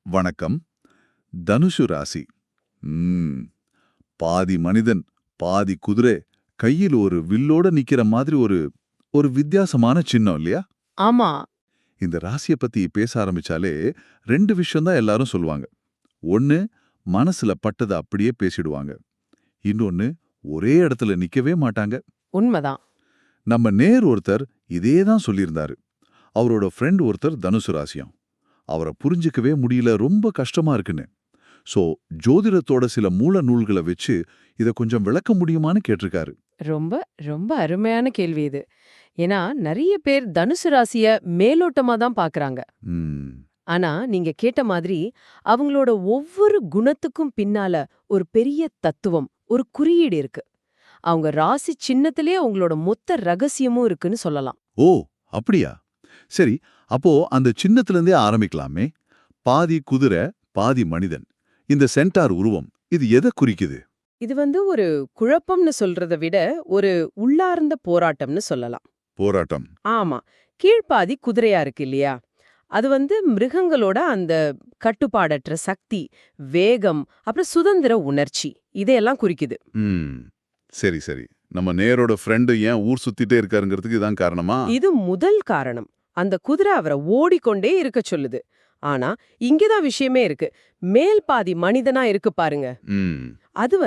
வணக்கம். தனுசு ராசி. ம், பாதி மனிதன் பாதி குதிரை கையில் ஒரு வில்லோட நிக்கிற மாதிரி ஒரு ஒரு வித்தியாசமான சின்னம் இல்லையா? ஆமா. இந்த ராசிய பத்தி பேச ஆரம்பிச்சாலே ரெண்டு விஷயம் தான் எல்லாரும் சொல்லுவாங்க. ஒன்னு, மனசுல பட்டதை அப்படியே பேசிடுவாங்க. இன்னொன்னு, ஒரே இடத்துல நிக்கவே மாட்டாங்க. உண்மைதான். நம்ம நேர் ஒருத்தர் இதே தான் சொல்லியிருந்தாரு. அவரோட ஃப்ரெண்ட் ஒருத்தர் தனுசு ராசியாம். அவரை புரிஞ்சுக்கவே முடியல, ரொம்ப கஷ்டமா இருக்குன்னு. சோ, ஜோதிடத்தோட சில மூல நூல்களை வச்சு இத கொஞ்சம் விளக்க முடியுமான்னு கேட்டிருக்காரு. ரொம்ப ரொம்ப அருமையான கேள்வி இது. ஏன்னா நிறைய பேர் தனுசு ராசிய மேலோட்டமா தான் பாக்குறாங்க. ம், ஆனா நீங்க கேட்ட மாதிரி அவங்களோட ஒவ்வொரு குணத்துக்கும் பின்னால ஒரு பெரிய தத்துவம், ஒரு குறியீடு இருக்கு. அவங்க ராசி சின்னத்திலே அவங்களோட மொத்த ரகசியமும் இருக்குன்னு சொல்லலாம். ஓ, அப்படியா? சரி, அப்போ அந்த சின்னத்துல இருந்தே ஆரம்பிக்கலாமே. பாதி குதிரை பாதி மனிதன், இந்த சென்டார் உருவம், இது எதை குறிக்குது? இது ஒரு குழப்பம்னு சொல்றத விட ஒரு உள்ளார்ந்த போராட்டம்னு சொல்லலாம். போராட்டம். ஆமா. கீழ்ப்பாதி குதிரையா இருக்கு இல்லையா? அது மிருகங்களோட அந்த கட்டுப்பாடற்ற சக்தி, வேகம், அப்புறம் சுதந்திர உணர்ச்சி இதையெல்லாம் குறிக்குது. ம், சரி சரி. நம்ம நேரோட ஃப்ரெண்டு ஏன் ஊர் சுத்திட்டே இருக்காருங்கிறதுக்கு இதான் காரணமா? இது முதல் காரணம். அந்த குதிரை அவரை ஓடிக்கொண்டே இருக்க சொல்லுது. ஆனா இங்கதான் விஷயமே இருக்கு. மேல் பாதி மனிதனா இருக்கு பாருங்க. ம், அது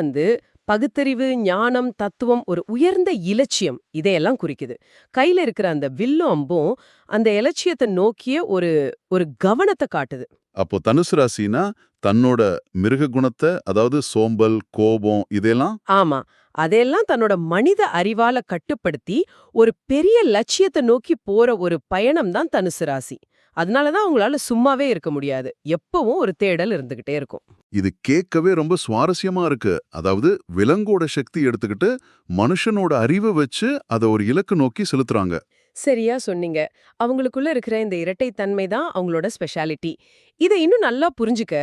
பகுத்தறிவு, ஞானம், தத்துவம், ஒரு உயர்ந்த இலட்சியம் இதையெல்லாம் குறிக்குது. கையில இருக்கிற அந்த வில்லும் அம்பும் அந்த இலட்சியத்தை நோக்கிய ஒரு ஒரு கவனத்தை காட்டுது. அப்போ தனுசு ராசினா தன்னோட மிருக குணத்தை, அதாவது சோம்பல், கோபம், இதெல்லாம். ஆமா. அதையெல்லாம் தன்னோட மனித அறிவால கட்டுப்படுத்தி ஒரு பெரிய லட்சியத்தை நோக்கி போற ஒரு பயணம் தான் தனுசு ராசி. அதனாலதான் அவங்களால சும்மாவே இருக்க முடியாது. எப்பவும் ஒரு தேடல் இருந்துகிட்டே இருக்கும். இது கேட்கவே ரொம்ப சுவாரஸ்யமா இருக்கு. அதாவது விலங்கோட சக்தி எடுத்துக்கிட்டு மனுஷனோட அறிவை வச்சு அதை ஒரு இலக்கு நோக்கி செலுத்துறாங்க. சரியா சொன்னீங்க. அவங்களுக்குள்ள இருக்கிற இந்த இரட்டைத்தன்மை தான் அவங்களோட ஸ்பெஷாலிட்டி. இதை இன்னும் நல்லா புரிஞ்சுக்க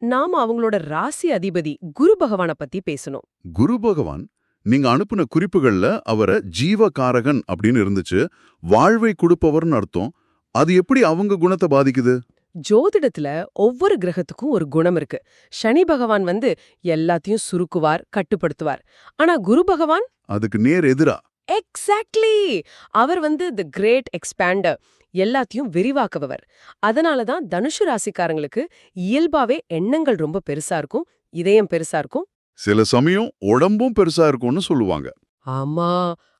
நாம அவங்களோட ராசி அதிபதி குரு பகவான பத்தி பேசணும். குரு பகவான், நீங்க அனுப்புன குறிப்புகள்ல அவரை ஜீவகாரகன் அப்படின்னு இருந்துச்சு. வாழ்வை கொடுப்பவர்னு அர்த்தம். அது எப்படி அவங்க குணத்தை பாதிக்குது? ஜோதிடத்துல ஒவ்வொரு கிரகத்துக்கும் ஒரு குணம் இருக்கு. சனி பகவான் எல்லாத்தையும் சுருக்குவார், கட்டுப்படுத்துவார். ஆனா குரு பகவான் அதுக்கு நேர் எதிரா. எக்ஸாக்ட்லி. அவர் தி கிரேட் எக்ஸ்பாண்டர், எல்லாத்தையும் விரிவாக்குபவர். அதனாலதான் தனுஷு ராசிக்காரங்களுக்கு இயல்பாவே எண்ணங்கள் ரொம்ப பெருசா இருக்கும், இதயம் பெருசா இருக்கும். சில சமயம் உடம்பும் பெருசா இருக்கும்னு சொல்லுவாங்க. ஆமா,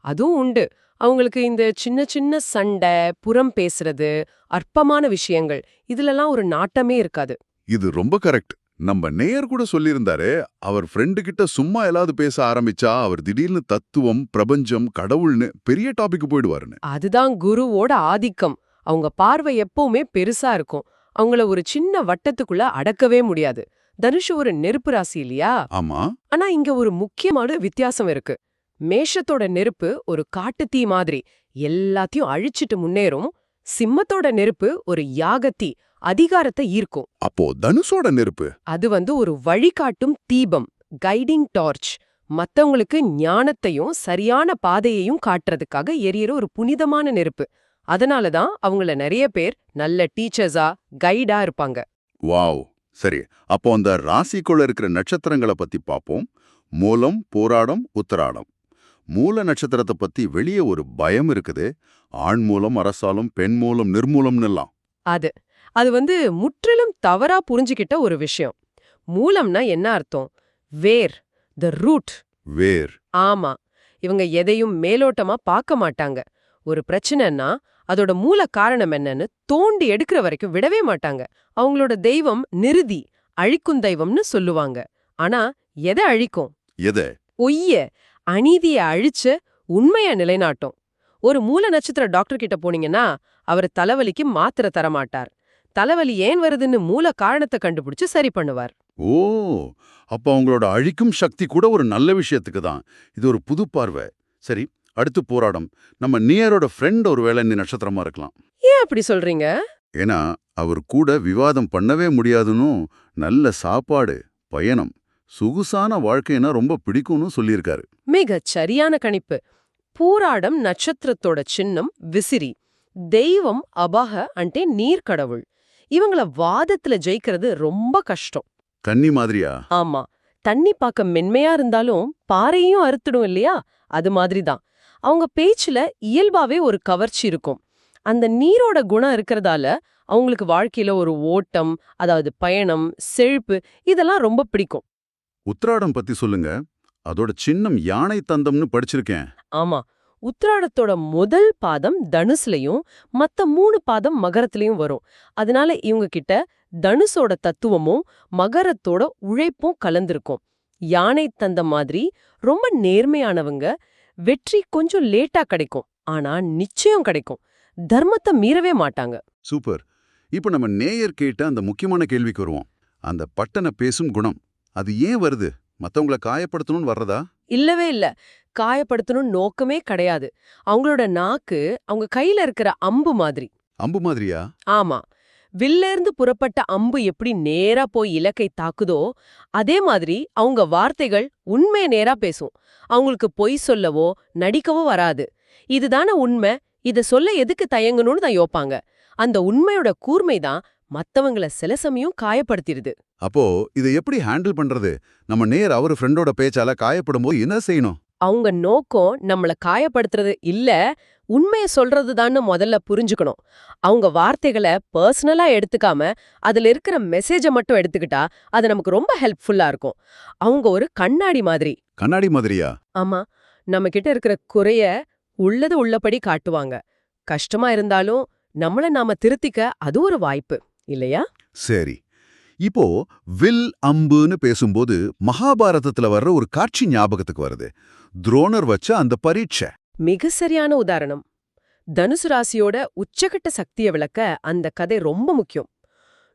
அதுவும் உண்டு. அவங்களுக்கு இந்த சின்ன சின்ன சண்டை, புறம் பேசுறது, அற்பமான விஷயங்கள் இதுலலாம் ஒரு நாட்டமே இருக்காது. இது ரொம்ப கரெக்ட். நம்ம நேயர் கூட சொல்லியிருந்தாரே, அவர் ஃப்ரெண்டு கிட்ட சும்மா எல்லாவது பேச ஆரம்பிச்சா அவர் திடீர்னு தத்துவம், பிரபஞ்சம், கடவுள்னு பெரிய டாபிக் போயிடுவாருன்னு. அதுதான் குருவோட ஆதிக்கம். அவங்க பார்வை எப்பவுமே பெருசா இருக்கும். அவங்கள ஒரு சின்ன வட்டத்துக்குள்ள அடக்கவே முடியாது. தனுஷ் ஒரு நெருப்பு ராசி இல்லையா? ஆமா. ஆனா இங்க ஒரு முக்கியமான வித்தியாசம் இருக்கு. மேஷத்தோட நெருப்பு ஒரு காட்டுத்தீ மாதிரி எல்லாத்தையும் அழிச்சிட்டு முன்னேறும். சிம்மத்தோட நெருப்பு ஒரு யாகத்தீ, அதிகாரத்தை ஈர்க்கும். அப்போ தனுஷோட நெருப்பு அது ஒரு வழிகாட்டும் தீபம், கைடிங் டார்ச். மத்தவங்களுக்கு ஞானத்தையும் சரியான பாதையையும் காட்டுறதுக்காக எரியற ஒரு புனிதமான நெருப்பு. அதனாலதான் அவங்கள நிறைய பேர் நல்ல டீச்சர்ஸா, கைடா இருப்பாங்க. வாவ். சரி, அப்போ அந்த ராசிக்குள்ள இருக்கிற நட்சத்திரங்களை பத்தி பாப்போம். மூலம், போராடம், உத்தராடம். மூல நட்சத்திரத்தை பத்தி வெளியே ஒரு பயம் இருக்குது. ஆண் மூலம் அரசாலும், பெண் மூலம் நிர்மூலம்னு எல்லாம். அது அது முற்றிலும் தவறா புரிஞ்சுக்கிட்ட ஒரு விஷயம். மூலம்னா என்ன அர்த்தம்? வேர், த ரூட். வேர். ஆமா. இவங்க எதையும் மேலோட்டமா பார்க்க மாட்டாங்க. ஒரு பிரச்சனைன்னா அதோட மூல காரணம் என்னன்னு தோண்டி எடுக்கிற வரைக்கும் விடவே மாட்டாங்க. அவங்களோட தெய்வம் நிருதி, அழிக்கும் தெய்வம்னு சொல்லுவாங்க. ஆனா எதை அழிக்கும்? எதை? பொய்ய, அநீதிய அழிச்சு உண்மைய நிலைநாட்டும். ஒரு மூல நட்சத்திர டாக்டர் கிட்ட போனீங்கன்னா அவர் தலைவலிக்கு மாத்திரை தரமாட்டார். தலைவலி ஏன் வருதுன்னு மூல காரணத்தை கண்டுபிடிச்சு சரி பண்ணுவார். ஓ, அப்ப அவங்களோட அழிக்கும் சக்தி கூட ஒரு நல்ல விஷயத்துக்கு தான். இது ஒரு புது பார்வை. சரி, அடுத்து போராடம். நம்ம நியரோட ஃப்ரெண்ட் ஒரு வேளை இந்த நட்சத்திரமா இருக்கலாம். ஏன் அப்படி சொல்றீங்க? ஏன்னா அவர் கூட விவாதம் பண்ணவே முடியாதுன்னு, நல்ல சாப்பாடு, பயணம், சொகுசான வாழ்க்கைனா ரொம்ப பிடிக்கும்னு சொல்லியிருக்காரு. மிகச் சரியான கணிப்பு. பூராடம் நட்சத்திரத்தோட சின்னம் விசிறி. தெய்வம் அபஹ అంటే நீர்க்கடவுள். இவங்கள வாதத்துல ஜெயிக்கிறது ரொம்ப கஷ்டம். தண்ணி மாதிரியா? ஆமா, தண்ணி பார்க்க மென்மையா இருந்தாலும் பாறையும் அறுத்துடும் இல்லையா? அது மாதிரி தான். அவங்க பேச்சுல இயல்பாவே ஒரு கவர்ச்சி இருக்கும். அந்த நீரோட குணம் இருக்கிறதால அவங்களுக்கு வாழ்க்கையில ஒரு ஓட்டம், அதாவது பயணம், செழிப்பு இதெல்லாம் ரொம்ப பிடிக்கும். உத்திராடம் பத்தி சொல்லுங்க. அதோட சின்னம் யானை தந்தம்னு படிச்சிருக்கேன். ஆமா, உத்திராடத்தோட முதல் பாதம் தனுசுலயும் மத்த 3 பாதம் மகரத்திலயும் வரும். அதனால இவங்க கிட்ட தனுசோட தத்துவமும் மகரத்தோட உழைப்பும் கலந்திருக்கும். யானை தந்தம் மாதிரி ரொம்ப நேர்மையானவங்க. வெற்றி கொஞ்சம் லேட்டா கிடைக்கும், ஆனா நிச்சயம் கிடைக்கும். தர்மத்தை மீறவே மாட்டாங்க. சூப்பர். இப்ப நம்ம நேயர் கேட்ட அந்த முக்கியமான கேள்விக்கு வருவோம். அந்த பட்டன பேசும் குணம் அது ஏன் வருது? மத்தவங்கள காயப்படுத்தணும்னு வர்றதா? இல்லவே இல்ல. காயப்படுத்தணும் நோக்கமே கிடையாது. அவங்களோட நாக்கு அவங்க கையில இருக்கிற அம்பு மாதிரி. அம்பு மாதிரியா? ஆமா, வில்லேர்ந்து புறப்பட்ட அம்பு எப்படி நேரா போய் இலக்கை தாக்குதோ அதே மாதிரி அவங்க வார்த்தைகள் உண்மையை நேரா பேசும். அவங்களுக்கு பொய் சொல்லவோ நடிக்கவோ வராது. இதுதானே உண்மை, இத சொல்ல எதுக்கு தயங்கணும்னு தான் யோப்பாங்க. அந்த உண்மையோட கூர்மைதான் மத்தவங்கள சில சமயம் காயப்படுத்திடுது. அப்போ இதை எப்படி ஹேண்டில் பண்றது? நம்ம நேர் அவர் ஃப்ரெண்டோட பேச்சால காயப்படும் போது என்ன செய்யணும்? அவங்க நோக்கம் நம்மள காயப்படுத்துறது இல்ல, உண்மைய சொல்றதுதான்னு முதல்ல புரிஞ்சுக்கணும். அவங்க வார்த்தைகளை பர்சனலா எடுத்துக்காம அதுல இருக்கிற மெசேஜ மட்டும் எடுத்துக்கிட்டா அது நமக்கு ரொம்ப ஹெல்ப்ஃபுல்லா இருக்கும். அவங்க ஒரு கண்ணாடி மாதிரி. கண்ணாடி மாதிரியா? ஆமா, நம்ம கிட்ட இருக்கிற குறைய உள்ளது உள்ளபடி காட்டுவாங்க. கஷ்டமா இருந்தாலும் நம்மள நாம திருத்திக்க அது ஒரு வாய்ப்பு இல்லையா? சரி. இப்போ வில் அம்புன்னு பேசும்போது மகாபாரதத்துல வர்ற ஒரு காட்சி ஞாபகத்துக்கு வருது. துரோணர் வச்ச அந்த பரீட்சை. மிக சரியான உதாரணம். தனுசு ராசியோட உச்சகட்ட சக்திய விளக்க அந்த கதை ரொம்ப முக்கியம்.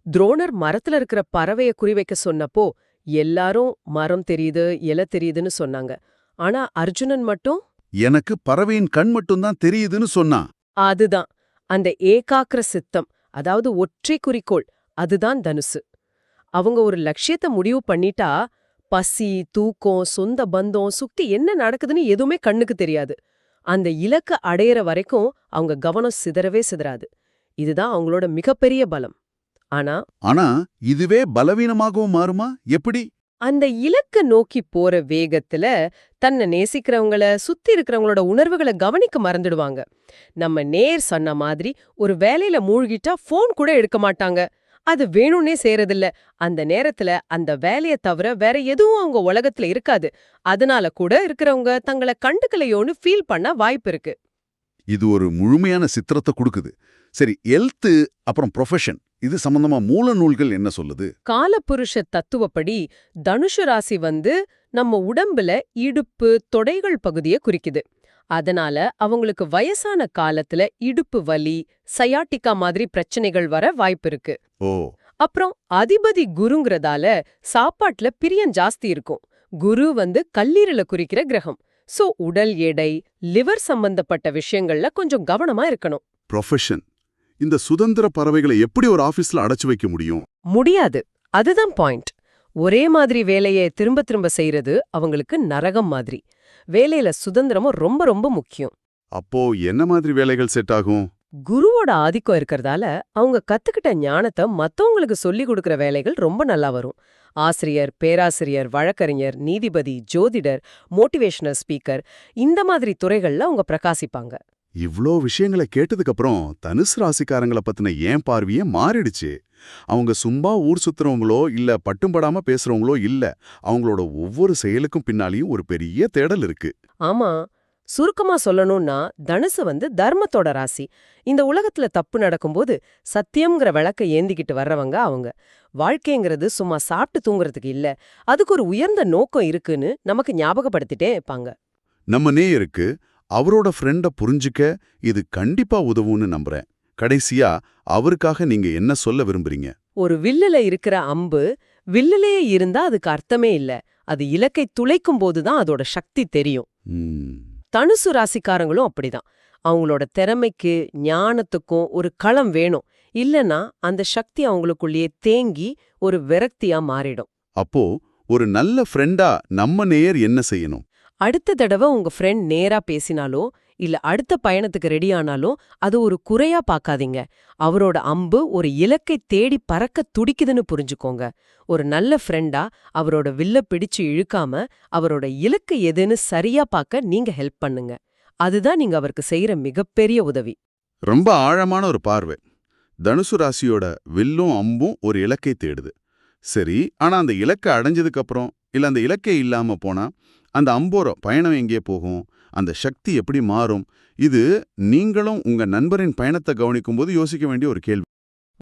துரோணர் மரத்துல இருக்கிற பறவைய குறிவைக்க சொன்னப்போ எல்லாரும் மரம் தெரியுது, இலை தெரியுதுன்னு சொன்னாங்க. ஆனா அர்ஜுனன் மட்டும் எனக்கு பறவையின் கண் மட்டும்தான் தெரியுதுன்னு சொன்னான். அதுதான் அந்த ஏகாக்கிர சித்தம், அதாவது ஒற்றை குறிக்கோள். அதுதான் தனுசு. அவங்க ஒரு லட்சியத்தை முடிவு பண்ணிட்டா பசி, தூக்கம், சொந்த பந்தம் சுத்தி என்ன நடக்குதுன்னு எதுவுமே கண்ணுக்கு தெரியாது. அந்த இலக்க அடையிற வரைக்கும் அவங்க கவனம் சிதறவே சிதறாது. இதுதான் அவங்களோட மிகப்பெரிய பலம். ஆனா இதுவே பலவீனமாகவும் மாறுமா? எப்படி? அந்த இலக்க நோக்கி போற வேகத்துல தன்னை நேசிக்கிறவங்கள, சுத்தி இருக்கிறவங்களோட உணர்வுகளை கவனிக்க மறந்துடுவாங்க. நம்ம நேர் சொன்ன மாதிரி ஒரு வேலையில மூழ்கிட்டா போன் கூட எடுக்க மாட்டாங்க. அது வேணும்னே செய்யறதில்ல. அந்த நேரத்துல அந்த வேலைய தவிர வேற எதுவும் அவங்க உலகத்துல இருக்காது. அதனால கூட இருக்கிறவங்க தங்களை கண்டுக்கலையோன்னு ஃபீல் பண்ண வாய்ப்பு இருக்கு. இது ஒரு முழுமையான சித்திரத்தை கொடுக்குது. சரி, ஹெல்த் அப்புறம் ப்ரொஃபஷன் இது சம்பந்தமா மூல நூல்கள் என்ன சொல்லுது? காலபுருஷ தத்துவப்படி தனுஷு ராசி நம்ம உடம்புல இடுப்பு, தொடைகள் பகுதியை குறிக்குது. அதனால அவங்களுக்கு வயசான காலத்துல இடுப்பு வலி, சயாட்டிக்கா மாதிரி பிரச்சனைகள் வர வாய்ப்பு இருக்கு. ஓ. அப்புறம் அதிபதி குருங்கிறதால சாப்பாட்டுல பிரியம் ஜாஸ்தி இருக்கும். குரு கல்லீரல குறிக்கிற கிரகம். சோ உடல் எடை, லிவர் சம்பந்தப்பட்ட விஷயங்கள்ல கொஞ்சம் கவனமா இருக்கணும். ப்ரொஃபஷன். இந்த சுதந்திர பறவைகளை எப்படி ஒரு ஆபீஸ்ல அடைச்சு வைக்க முடியும்? முடியாது. அதுதான் பாயிண்ட். ஒரே மாதிரி வேலையை திரும்ப திரும்ப செய்யறது அவங்களுக்கு நரகம் மாதிரி. வேலையில சுதந்திரமும் ரொம்ப ரொம்ப முக்கியம். அப்போ என்ன மாதிரி வேலைகள் செட் ஆகும்? குருவோட ஆதிக்கம் இருக்கிறதால அவங்க கத்துக்கிட்ட ஞானத்தை மத்தவங்களுக்கு சொல்லி கொடுக்கிற வேலைகள் ரொம்ப நல்லா வரும். ஆசிரியர், பேராசிரியர், வழக்கறிஞர், நீதிபதி, ஜோதிடர், மோட்டிவேஷனல் ஸ்பீக்கர், இந்த மாதிரி துறைகள்ல அவங்க பிரகாசிப்பாங்க. இவ்ளோ விஷயங்களை கேட்டதுக்கு அப்புறம் தனுசு ராசிக்காரங்கள பத்தின ஏன் பார்வையே மாறிடுச்சு. அவங்க சும்மா ஊர் சுத்துறவங்களோ இல்ல பட்டும்படாம பேசுறவங்களோ இல்ல. அவங்களோட ஒவ்வொரு செயலுக்கும் பின்னாலேயும் ஒரு பெரிய தேடல் இருக்கு. ஆமா, சுருக்கமா சொல்லணும்னா தனுசு தர்மத்தோட ராசி. இந்த உலகத்துல தப்பு நடக்கும்போது சத்தியம்ங்கிற விளக்க ஏந்திக்கிட்டு வர்றவங்க அவங்க. வாழ்க்கைங்கிறது சும்மா சாப்பிட்டு தூங்குறதுக்கு இல்ல, அதுக்கு ஒரு உயர்ந்த நோக்கம் இருக்குன்னு நமக்கு ஞாபகப்படுத்திட்டே இருப்பாங்க. நம்ம நேயருக்கு அவரோட ஃப்ரெண்ட புரிஞ்சுக்க இது கண்டிப்பா உதவும்னு நம்புறேன். கடைசியா அவருக்காக நீங்க என்ன சொல்ல விரும்புறீங்க? ஒரு வில்லுல இருக்கிற அம்பு வில்லுலயே இருந்தா அதுக்கு அர்த்தமே இல்ல. அது இலக்கை துளைக்கும் போதுதான் அதோட சக்தி தெரியும். தனுசு ராசிக்காரங்களும் அப்படிதான். அவங்களோட திறமைக்கு, ஞானத்துக்கும் ஒரு களம் வேணும். இல்லனா அந்த சக்தி அவங்களுக்குள்ளேயே தேங்கி ஒரு விரக்தியா மாறிடும். அப்போ ஒரு நல்ல ஃப்ரெண்டா நம்ம நேயர் என்ன செய்யணும்? அடுத்த தடவை உங்க ஃப்ரெண்ட் நேரா பேசினாலோ இல்ல அடுத்த பயணத்துக்கு ரெடி ஆனாலும் அது ஒரு குறையா பார்க்காதீங்க. அவரோட அம்பு ஒரு இலக்கை தேடி பறக்க துடிக்குதுன்னு புரிஞ்சுக்கோங்க. ஒரு நல்ல ஃப்ரெண்டா அவரோட வில்ல பிடிச்சு இழுக்காம அவரோட இலக்கு எதுன்னு சரியா பார்க்க நீங்க ஹெல்ப் பண்ணுங்க. அதுதான் நீங்க அவருக்கு செய்யற மிகப்பெரிய உதவி. ரொம்ப ஆழமான ஒரு பார்வை. தனுசு ராசியோட வில்லும் அம்பும் ஒரு இலக்கை தேடுது. சரி, ஆனா அந்த இலக்கை அடைஞ்சதுக்கு அப்புறம் இல்ல அந்த இலக்கே இல்லாம போனா அந்த அம்போர பயணம் எங்கே போகும்? அந்த சக்தி எப்படி மாறும்? இது நீங்களும் உங்க நண்பரின் பயணத்தை கவனிக்கும்போது யோசிக்க வேண்டிய ஒரு கேள்வி.